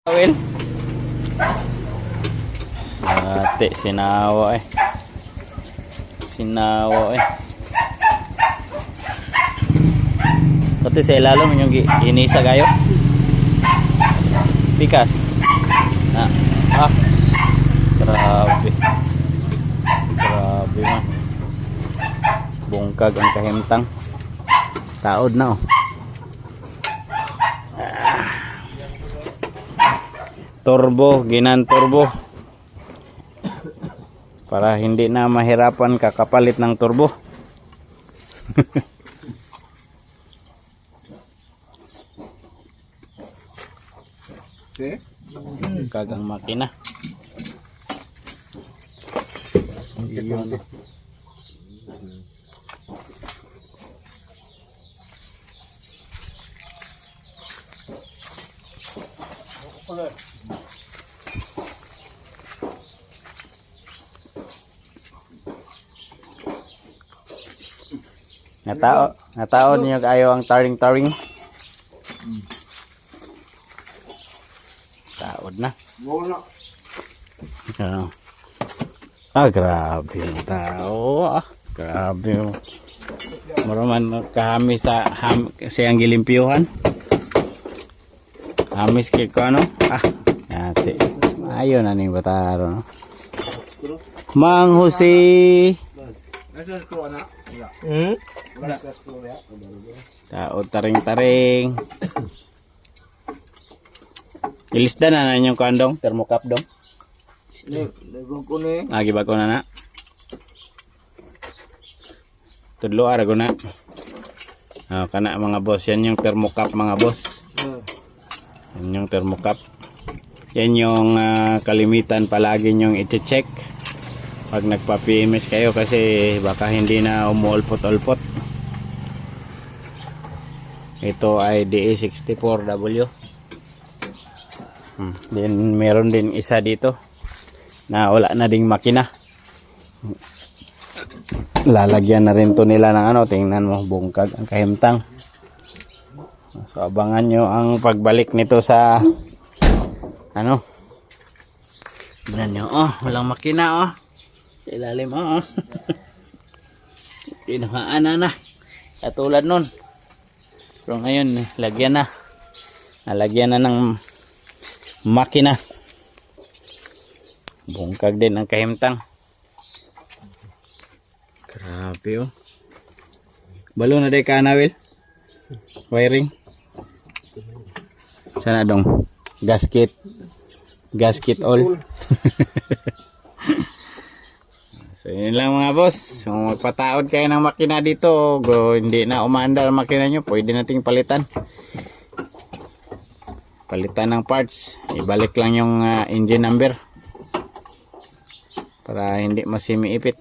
Will. Ate, sinawa eh. Sinawa eh. Pati sa ilalim yung inisa kayo. Pikas. Grabe. Grabe man. Bungkag ang kahimtang. Taod na oh. Turbo, ginanturbo para hindi na mahirapan kakapalit ng turbo. Kagang makina. Iyon. Natao niyo kayo ang taring-taring. Taod na. Grabe yung tao. Grabe. Maraman kahami sa siyang gilimpiyuhan. Hamis kay ko ano? Ate. Ayun na ning bataro no. Mang Jose. Taod taring-taring. Ilisda na na yung kandong, thermocap dong. Lagi ba ko na. Tudlo ara ko na. Kana mga boss, yan yung thermocap mga boss. Yan yung thermocap. Yan yung kalimitan palagi nyong i-check pag nagpa-PMS kayo kasi baka hindi na umuulpot-ulpot. Ito ay DE64W. Then meron din isa dito na wala na ding makina. Lalagyan na rin to nila ng ano, tingnan mo, bungkag ang kahimtang. So abangan nyo ang pagbalik nito sa ano. Tingnan nyo, walang makina sa ilalim Pinahaan na katulad nun. Pero ngayon lagyan na. Nalagyan na ng makina. Bungkag din ang kahimtang. Grabe Balo na day ka na Will. Wiring. Sana dong. Gasket all. So yun lang mga boss. Kung magpataod kayo ng makina dito, hindi na umaandar ang makina nyo, pwede nating palitan. Palitan ng parts. Ibalik lang yung engine number para hindi masimiipit.